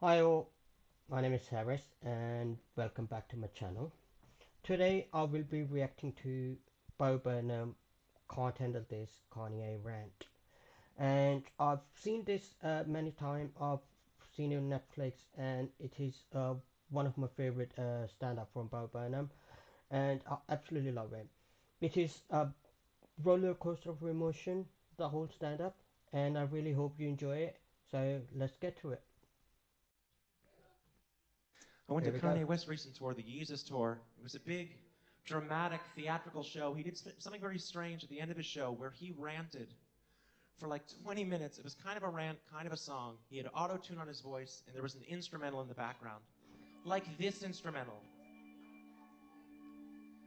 Hi all, my name is Harris and welcome back to my channel. Today I will be reacting to Burnham content of this Kanye Rant. And I've seen this many times. I've seen it on Netflix and it is one of my favorite stand-up from Burnham and I absolutely love it. It is a roller coaster of emotion, the whole stand-up, and I really hope you enjoy it. So let's get to it. I went to Here we go. Kanye West's recent tour, the Yeezus tour. It was a big, dramatic, theatrical show. He did something very strange at the end of his show where he ranted for like 20 minutes. It was kind of a rant, kind of a song. He had auto tune on his voice, and there was an instrumental in the background. Like this instrumental.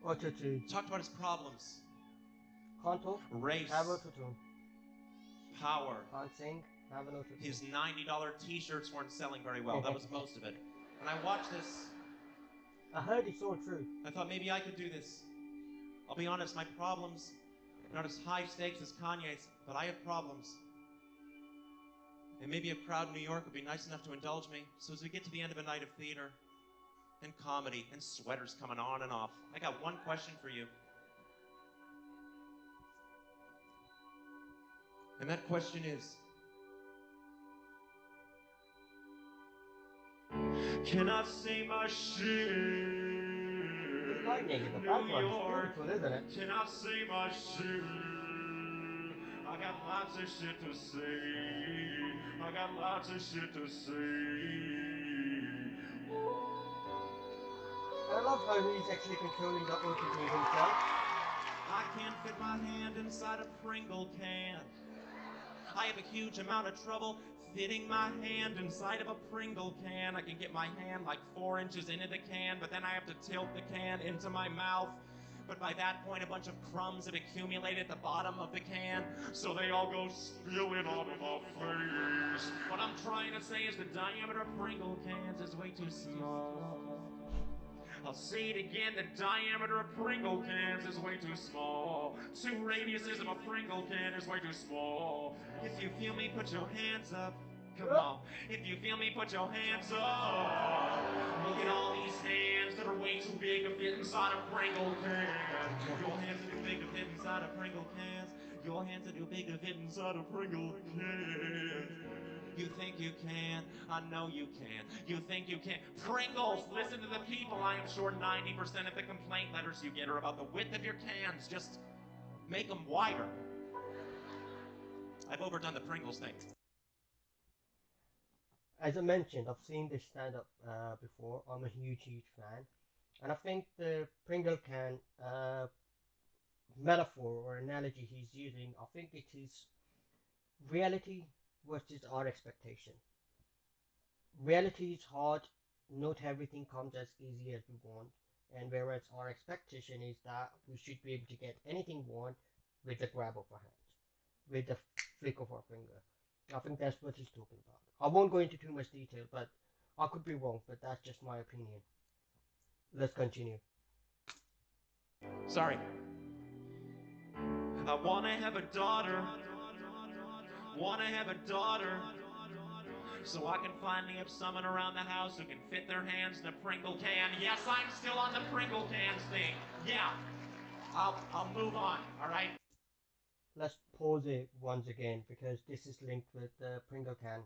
Auto-tune. Talked about his problems, Can't talk, have race, auto-tune. power. Can't sing, have an auto-tune. His $90 t shirts weren't selling very well. That was most of it. And I watched this. I heard it's all true. I thought maybe I could do this. I'll be honest, my problems are not as high stakes as Kanye's, but I have problems. And maybe a crowd in New York would be nice enough to indulge me. So as we get to the end of a night of theater and comedy and sweaters coming on and off, I got one question for you. And that question is, can I say my shit? It's lightning in the New background. It's York, beautiful, isn't it? can I say my shit? I got lots of shit to say. I got lots of shit to say. I love how he's actually controlling the auto-tune himself. I can't fit my hand inside a Pringle can. I have a huge amount of trouble fitting my hand inside of a Pringle can. I can get my hand like 4 inches into the can, but then I have to tilt the can into my mouth. But by that point, a bunch of crumbs have accumulated at the bottom of the can, so they all go spilling onto my face. What I'm trying to say is the diameter of Pringle cans is way too small. I'll say it again, the diameter of Pringle cans is way too small. 2 radiuses of a Pringle can is way too small. If you feel me, put your hands up. Come on. If you feel me, put your hands up. Look at all these hands that are way too big to fit inside a Pringle can. Your hands are too big to fit inside a Pringle cans. Your hands are too big to fit inside a Pringle can. You think you can? I know you can. You think you can? Pringles, listen to the people. I am sure 90% of the complaint letters you get are about the width of your cans. Just make them wider. I've overdone the Pringles thing. As I mentioned, I've seen this stand-up before. I'm a huge fan. And I think the Pringle can metaphor or analogy he's using, I think it is reality versus our expectation. Reality is hard, not everything comes as easy as we want, and whereas our expectation is that we should be able to get anything we want with the grab of our hands, with the flick of our finger. I think that's what he's talking about. I won't go into too much detail, but I could be wrong, but that's just my opinion. Let's continue. Sorry. I wanna have a daughter. Wanna have a daughter. So I can finally have someone around the house who can fit their hands in a Pringle can. Yes, I'm still on the Pringle cans thing. Yeah. I'll move on, alright? Let's pause it once again because this is linked with the Pringle can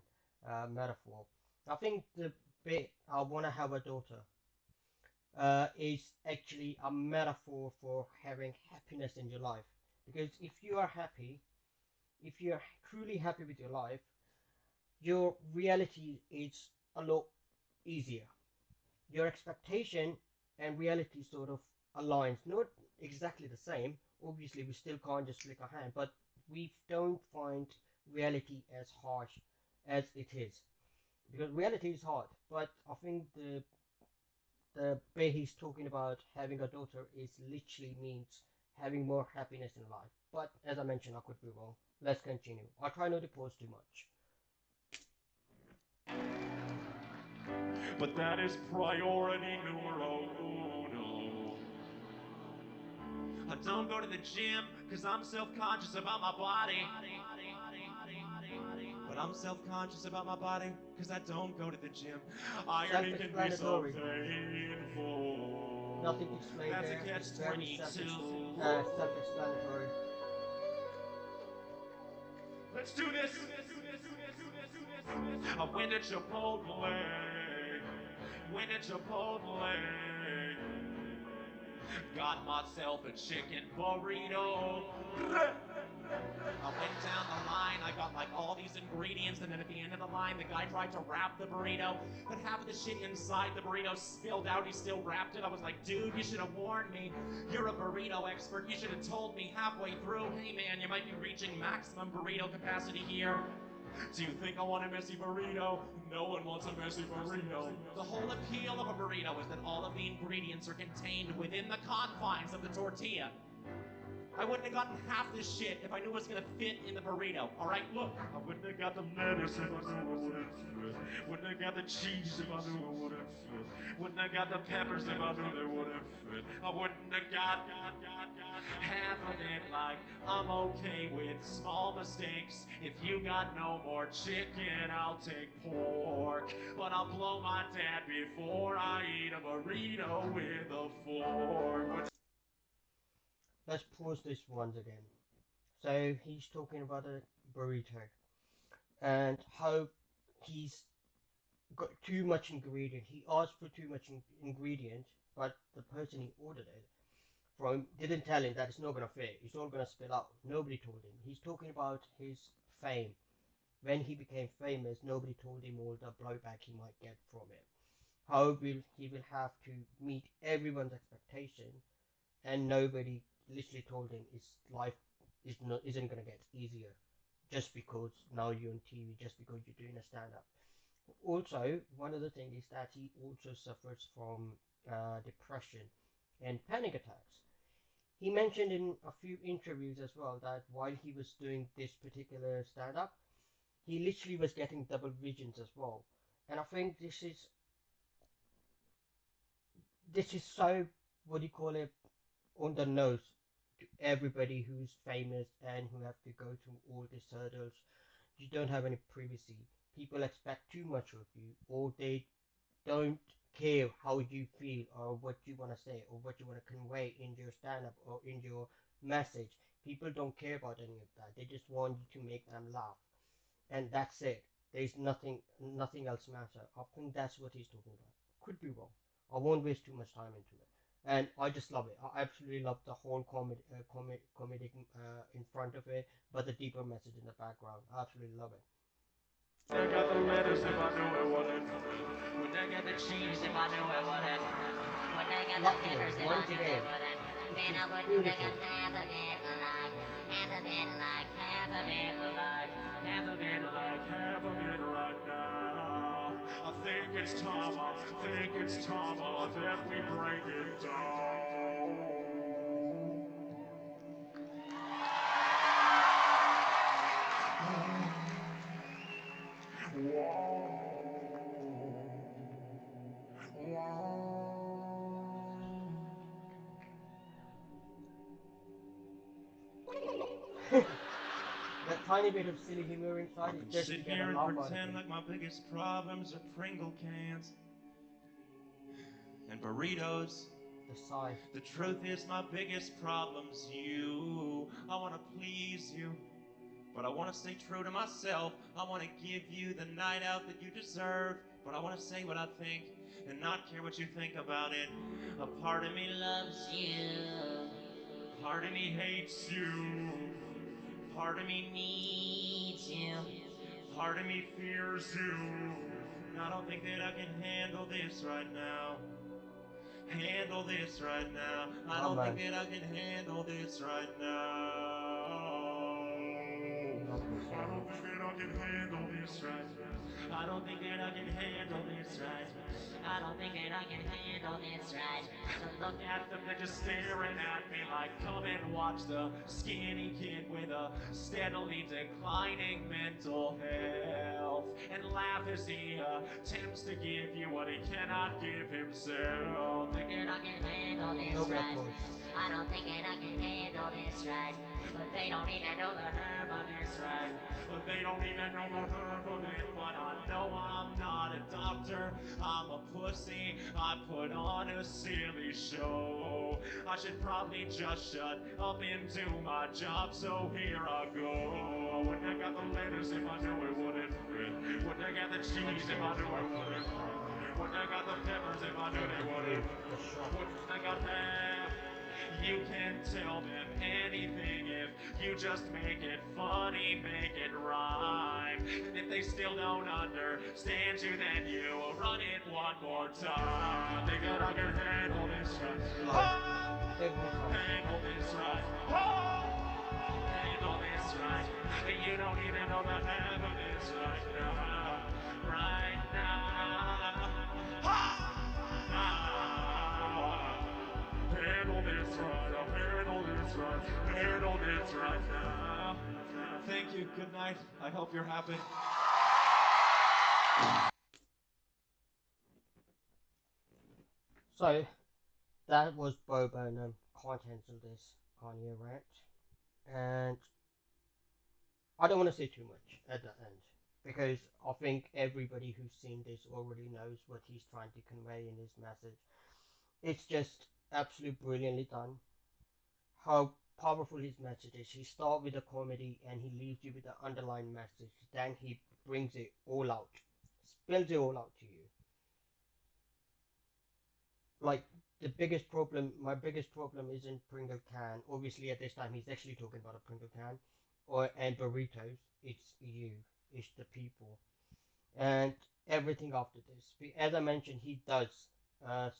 metaphor. I think the bit "I want to have a daughter" is actually a metaphor for having happiness in your life. Because if you are happy, if you're truly happy with your life, your reality is a lot easier. Your expectation and reality sort of aligns. Not exactly the same. Obviously, we still can't just flick our hand, but we don't find reality as harsh as it is. Because reality is hard, but I think the way he's talking about having a daughter is literally means having more happiness in life. But as I mentioned, I could be wrong. Let's continue. I'll try not to pause too much. But that is priority numero uno. I don't go to the gym because I'm self-conscious about my body. But I'm self-conscious about my body, cause I don't go to the gym. Irony can be so Self-explanatory. painful. Nothing to explain That's a there. It's very catch-22. self-explanatory. Let's do this. I went at Chipotle. Went at Chipotle. Got myself a chicken burrito. I went down the line, I got like all these ingredients, and then at the end of the line, the guy tried to wrap the burrito, but half of the shit inside the burrito spilled out. He still wrapped it. I was like, dude, you should have warned me. You're a burrito expert. You should have told me halfway through, hey man, you might be reaching maximum burrito capacity here. Do you think I want a messy burrito? No one wants a messy burrito. The whole appeal of a burrito is that all of the ingredients are contained within the confines of the tortilla. I wouldn't have gotten half this shit if I knew it was gonna fit in the burrito. Alright, look. I wouldn't have got the lettuce if I knew it wouldn't fit. Wouldn't have got the cheese if I knew it wouldn't fit. Wouldn't have got the peppers if I knew they wouldn't fit. I wouldn't have got half of it. Like, I'm okay with small mistakes. If you got no more chicken, I'll take pork. But I'll blow my dad before I eat a burrito with a fork. Let's pause this once again. So he's talking about a burrito and how he's got too much ingredient. He asked for too much ingredient, but the person he ordered it from didn't tell him that it's not gonna fit. It's all gonna spill out. Nobody told him. He's talking about his fame. When he became famous, nobody told him all the blowback he might get from it. How he will have to meet everyone's expectation, and nobody literally told him his life isn't gonna get easier just because now you're on TV, just because you're doing a stand-up. Also, one other thing is that he also suffers from depression and panic attacks. He mentioned in a few interviews as well that while he was doing this particular stand-up, he literally was getting double visions as well. And I think this is so, what do you call it, on the nose to everybody who's famous and who have to go through all these hurdles. You don't have any privacy. People expect too much of you, or they don't care how you feel or what you want to say or what you want to convey in your stand-up or in your message. People don't care about any of that. They just want you to make them laugh, and that's it. There's nothing else matter. I think that's what he's talking about. Could be wrong. I won't waste too much time into it. And I just love it. I absolutely love the whole comedic in front of it, but the deeper message in the background. I absolutely love it. I got the lettuce if I knew it wouldn't. Would I get the cheese if I knew it wouldn't? Would I get the Lovely. peppers if I Once knew they again, wouldn't? this Then is I wouldn't have beautiful. got half of it like, half of it like, half of it like, half of it like, half of it right now. I think it's time, that we break it down. That tiny bit of silly humor I inside is can just sit to get a here and laugh out of pretend it. like my biggest problems are Pringle cans and burritos. The sigh. The truth is, my biggest problem's you. I wanna please you, but I wanna stay true to myself. I wanna give you the night out that you deserve, but I wanna say what I think and not care what you think about it. A part of me loves you, part of me hates you, part of me needs you, part of me fears you. And I don't think that I can handle this right now. Handle this right now. I Oh don't think man, that I can handle this right now. love this so I don't much. think that I can handle this right now. I don't think that I can handle this right. I don't think that I can handle this right. So look at them, they're just staring at me like, come and watch the skinny kid with a steadily declining mental health. And laugh as he attempts to give you what he cannot give himself. Thinking I can handle this No good right. applause. I don't think that I can handle this right. But they don't even know the herb money's right. But they don't even know the half of it. But I know I'm not a doctor. I'm a pussy. I put on a silly show. I should probably just shut up and do my job. So here I go. When I got the lettuce, if I knew it wouldn't fit. When I got the cheese, if I knew it wouldn't fit. When I got the peppers, if I knew they wouldn't. When I got ham. You can tell them anything if you just make it funny, make it rhyme. And if they still don't understand you, then you will run it one more time. Think that I can handle this right. Like every time. Handle this right. Handle this right. You don't even know the half of this right now. Right now. Handle this right, I'll handle this right, handle this right now. Thank you, good night. I hope you're happy. So that was Bo Burnham. Can't handle this Kanye rant, and I don't want to say too much at the end because I think everybody who's seen this already knows what he's trying to convey in his message. It's just absolutely brilliantly done. How powerful his message is. He starts with a comedy and he leaves you with the underlying message. Then he brings it all out, spills it all out to you. Like my biggest problem isn't Pringle can. Obviously, at this time, he's actually talking about a Pringle can, or and burritos. It's you, it's the people, and everything after this. As I mentioned, he does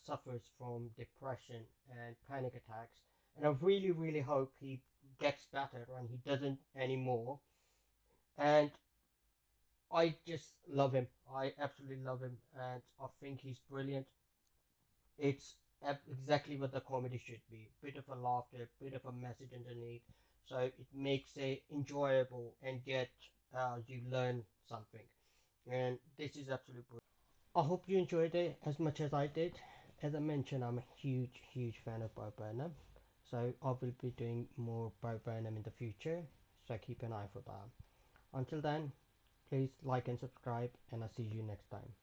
suffers from depression and panic attacks, and I really, really hope he gets better and he doesn't anymore. And I just love him. I absolutely love him, and I think he's brilliant. It's exactly what the comedy should be. Bit of a laughter, bit of a message underneath. So it makes it enjoyable and yet you learn something. And this is absolutely brilliant. I hope you enjoyed it as much as I did. As I mentioned, I'm a huge, huge fan of Bo Burnham. So I will be doing more Bo Burnham in the future. So keep an eye for that. Until then, please like and subscribe, and I'll see you next time.